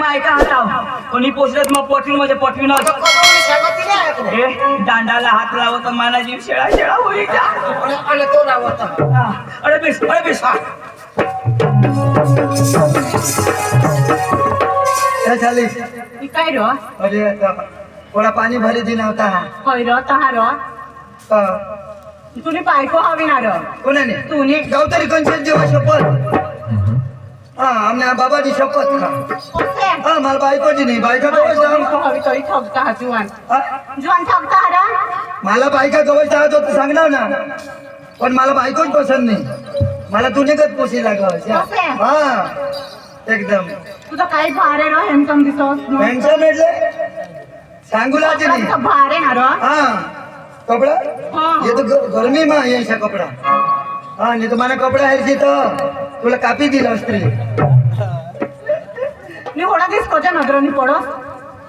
ऐका आता कोणी पोचलत मग पटवीन म्हणजे पटवीन दांडाला हात लावत मला जीव शेळा शेळा होईल तो लावत अरे बेस काय झाली काय रो अरे थोडा पाणी भरी दिन होता होय रो तहारो तुने बायको हवी ना रो कोणाने तुने गावतरी कोणच्या जेव्हा शपथ हा आमने बाबाची शपथ का हा मला बायकोची नाही बायका गवळ हवी तरी ठगता हा जुवान जुवान ठगता हा मला बायका गवळ चाहत होत सांगणार ना पण मला बायकोच पसंत नाही मला तुनेकच पोशी लागत हा एकदम तुझं काही भारे रो हॅन्डसम दिसत हँडसम એટલે सांगुलाची नाही भारे ना रो हाँ कपड़ा ये तो गर्मी में ये ऐसा कपड़ा हाँ नहीं तो माना कपड़ा है तो तुला कापी दिला अस्त्री मी होडा दिस कोच्या नजरेने पडो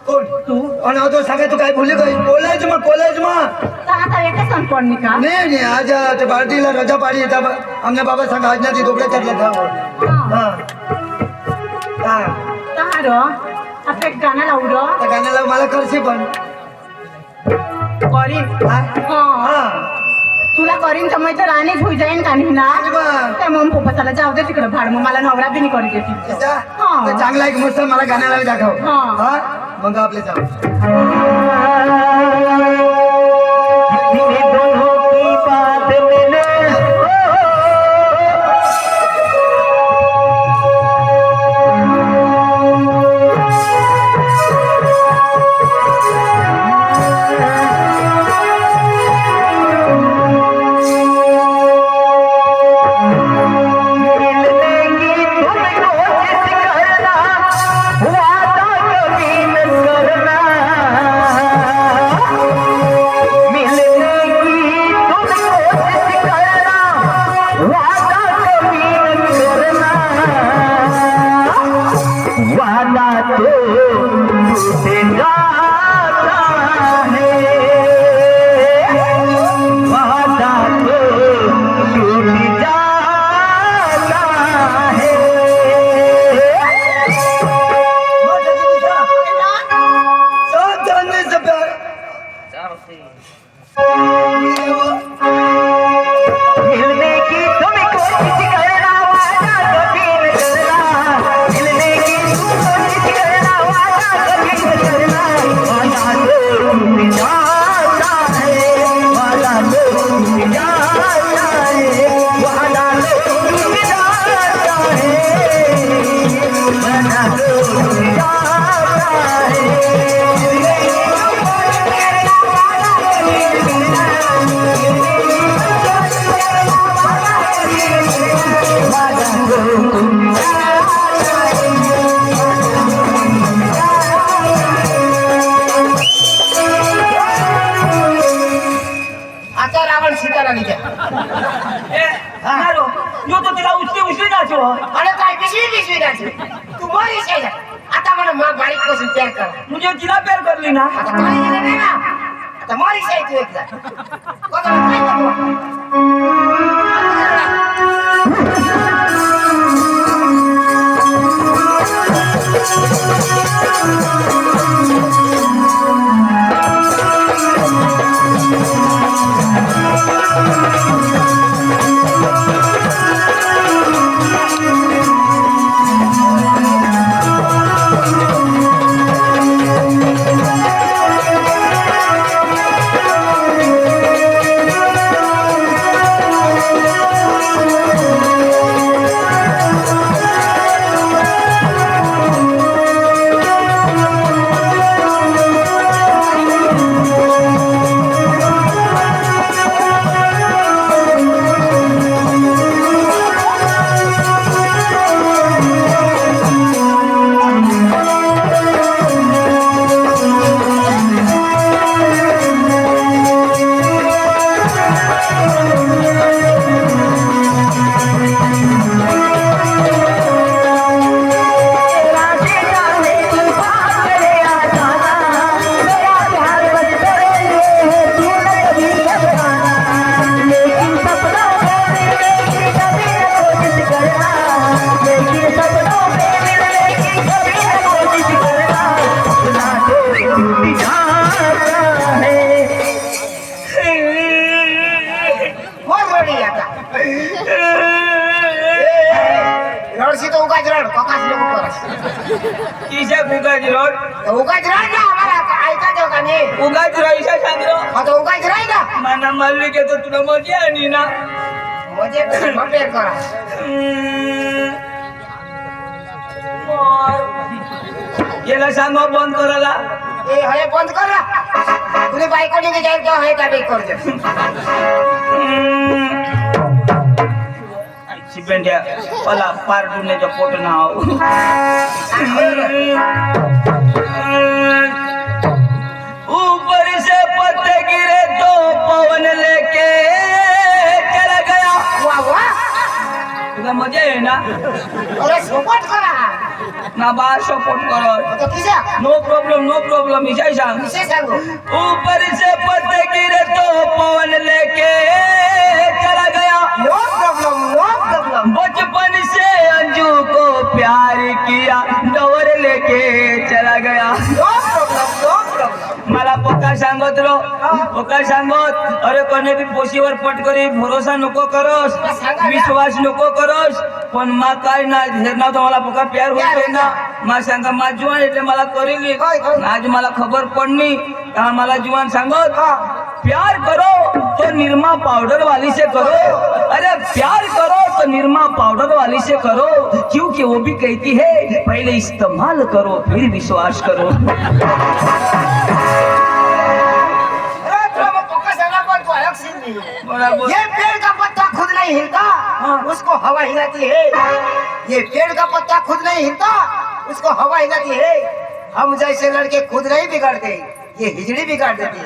कोण तू आणि आता सांगा तू काय भूली गई कॉलेज में आता वेकेशन पडनी का नहीं आज ते बार्टीला रजा पाडी था हमने बाबा सांग आज ना ती दोपडे चढला था हाँ हाँ तहारो आता एक गाणं लावू रो त्या गाण्याला मला करशी पण करीन हाँ तुला करीन तर मग राणीच होई जाईन का नाही ना त्या मग पप्पाला जाऊ दे तिकडे भाड मग मला नवरा बी नाही करू देते तर चांगला एक मस्त मला गाण्याला दाखव हा मग आपले जाऊ मुझे जिला प्यार कर ली ना आता मारी शाही तू एकदा किशा उगाच रोड उगाच राही ना आम्हाला ऐकायचं का नाही उगाच राईशा सांगरो आता उगाच राही ना माना मारली की तो तुला मजा आणि ना म्हणजे कंपेअर करा याला सांगा बंद करायला ए हे बंद कर ना तुझी बायको निघे जाईल तो हे का बेक करते चिपेंड्या मला पार डुण्याच्या पोट नाव ऊपर से पत्ते गिरे तो पवन लेके चला गया वा वा तुला मजा आहे ना अरे सपोर्ट करा ना बा सपोर्ट करो तो किसा नो प्रॉब्लम विषय सांग विषय सांगू ऊपर से पत्ते गिरे तो पवन लेके चला गया नो प्रॉब्लम बचपन से अंजू को प्यार किया डोर लेके चला गया नो प्रॉब्लम मला पक्का सांगत अरे कोणी बी पोशीवर पटकरी भरोसा नको करस विश्वास नको करस पण मा काय ना हेरना तो मला पक्का प्यार होतोय ना मा सांगा मा जुवान એટલે मला करेली आज मला खबर पडनी का मला जुवान सांगत प्यार करो तो निरमा पाउडर वाली से करो अरे प्यार करो तो निरमा पाउडर वाली से करो क्योंकि वो भी कहती है पहले इस्तेमाल करो फिर विश्वास करो बराबर ये पेड़ का पत्ता खुद नहीं हिलता उसको हवा हिलाती है ये पेड़ का पत्ता खुद नहीं हिलता उसको हवा हिलाती है हम जैसे लड़के खुद नहीं बिगड़ते ये हिजड़ी बिगाड़ देती है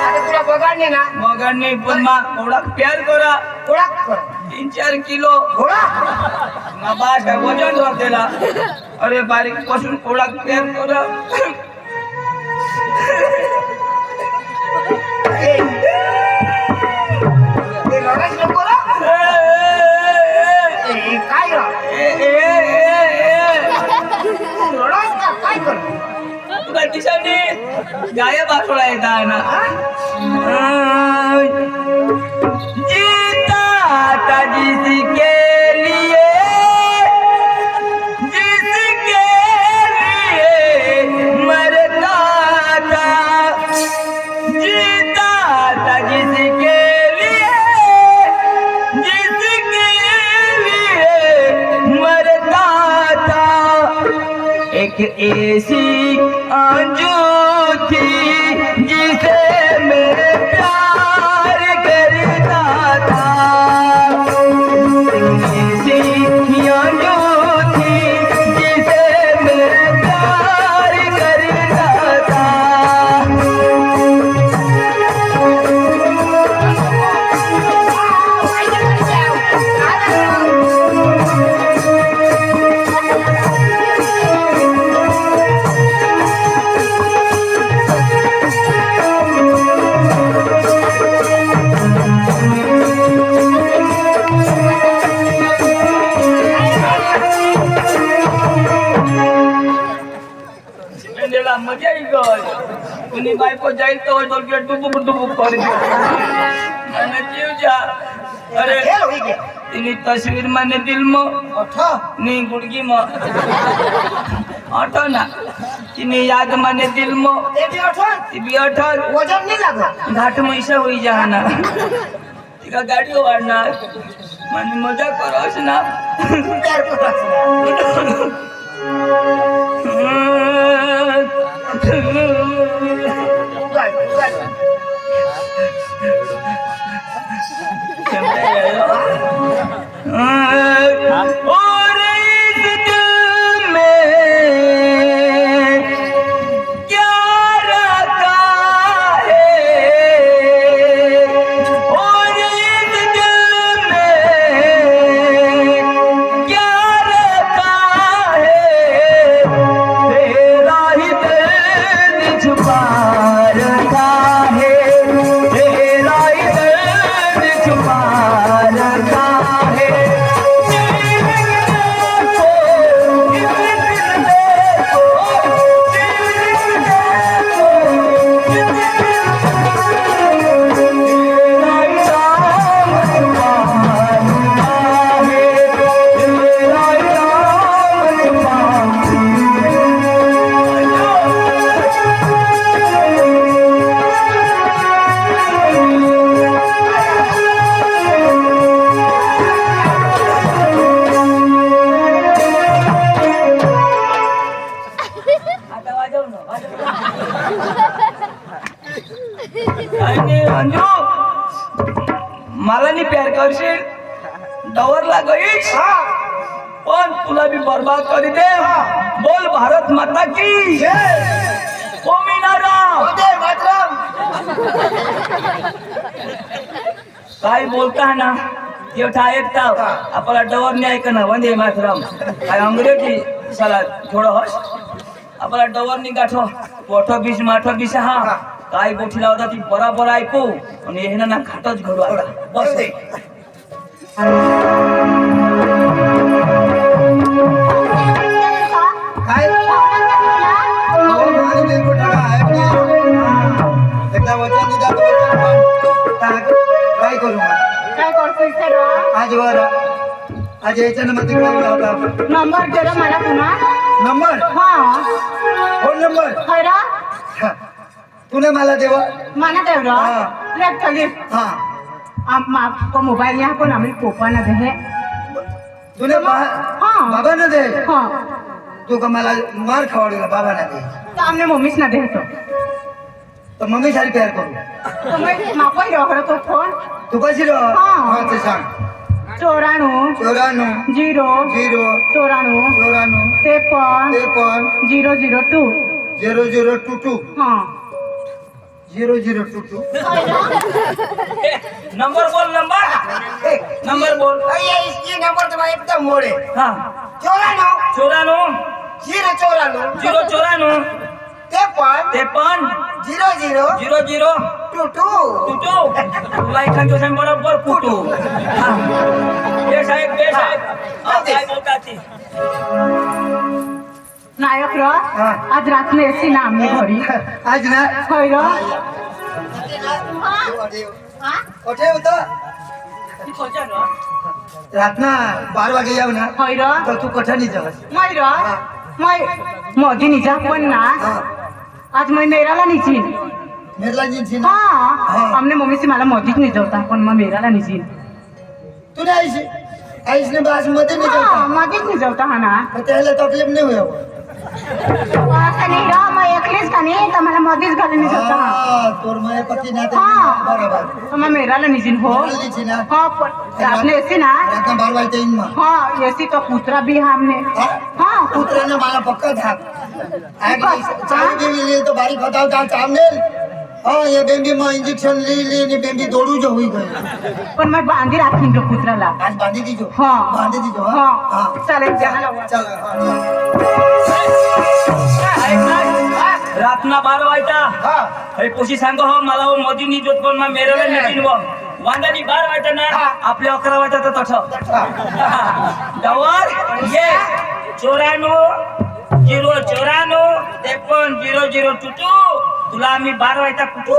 अरे तुला बगाड़ने ना मगर नाही पण मा एवढा प्यार करा थोड़ा कर 3-4 किलो थोड़ा ना बास काय वजन होतेला अरे बारीक पासून एवढा प्यार करा ये लड़ाई नको ना ए काय रा लड़ाई का काय कर तुला दिसानी गाय बासोळा येता ना जीता था जिसके लिए मरता था जीता था जिसके लिए मरता था एक ऐसी आंजू थी जिसे मैं प्यार करता था ऐसी आंजू थी जिसे मैं प्यार करता था मेंढेला मजा येईल गं. कुणी बायको जाईल तर डोक्यात डुबुक डुबुक करते आणि जीव जा अरे खेल हुई क्या तिने तस्वीर माने दिल में अच्छा नी गुड़गी में ऑटो ना तिने याद माने दिल में ये भी अठन ती बी अठल वजन नहीं लगा घाट मैसा होई जाना तिका गाडी वाढणार आणि मजा करस ना प्यार को रखना उगाल उगाल और इस दिल में क्या रखा है और इस दिल में क्या रखा है चांगला गईस हा पण तुला मी बर्बाद करी दे बोल भारत माता की ओ मीनाराम वंदे मातरम काय बोलता ना तेवढा ऐकता आपला डवर नाही ऐक ना वंदे मातरम काय अंग्रेजी साला थोडं हस आपला डवर नाही गाठो पोठो बीस माठो बीस हा काय गोठीला होता ती बराबर ऐकू आणि हे ना खाटच घडू आता बस दे काय अहो, माझी बिल कुठं आहे? एकदा वचन दिलं तर वचन पाळ. काय करू मग काय करतोय सर आज वर आज यायचं ना मग तिकडे होता नंबर दे रे मला पुन्हा नंबर हा फोन नंबर खरं तुने मला देवा मला तेवढं हा. लेट खाली हा आपको मोबाइल यहाँ को नाम पोपा न दे तुने हाँ. बाबा न दे हाँ तू का मला मार खावडला बाबा ना दे तो हमने मम्मीच न दे तर मम्मी सारी प्यार करू तो मैं माको ही रखो तो फोन तू कशी रह हा. हा ते सांग 94 94 0 0 94 94 53 53 002 0022 हाँ 0022 नंबर बोल नंबर बोल ये नंबर तुम्हारा एकदम मोड़े हा 94 94 094 53 53 00 22 कुटू तुला एखाद्या दिवसाने बरोबर कुटू बे साहेब काय बोलता ती नायक र हा. आज रात में ऐसी ना आम्ही घरी आज ना होय र कुठे होतं रातना 12 वागे येऊ ना होय र तर तू कुठं नाही जास मै र मै मोदी निजा पण ना आज मैं मेराला निजीन मेरला जीन्स ना हाँ हमने मम्मी से मला मोदीच निजवता पण मग मेराला निजीन तू नाही आईस ने बास मध्ये नाही हाँ जाता मोदीच निजवता हा ना मग त्याला तकलीफ नाही होय असं नाही र मग एकलीच का नाही तर मला मोदीच घालून निजवता हा हा तोर माय पती ना ते हाँ बरोबर तो मैं मेराला निजीन हो मेरला जीन्स ना हाँ पण रात में ऐसी ना रातना 12 वाजता येईन मग हाँ ऐसी तो कुतरा भी हमने हाँ कुत्र्याने मला पक्का धाक चावी बिवी लिहिली तर बारीक होता होता चामनेल हा या बेंबी मग इंजेक्शन लिहिली आणि बेंबी दोडू जो होई गई पण मैं बांधी राखीन जो कुतराला आज बांधी दीजो हाँ बांधी दीजो हाँ हा चालेल जाना लावा चल रातना 12 वाजता हा हे पोशी सांग हो मला हो मोदी नी जोत पण मेरेला नितीन व वांदानी 12 वाजता ना आपल्या 11 वाजता तर तठ डवर ये 94 53 0022 तुला आम्ही 12 वाजता कुठू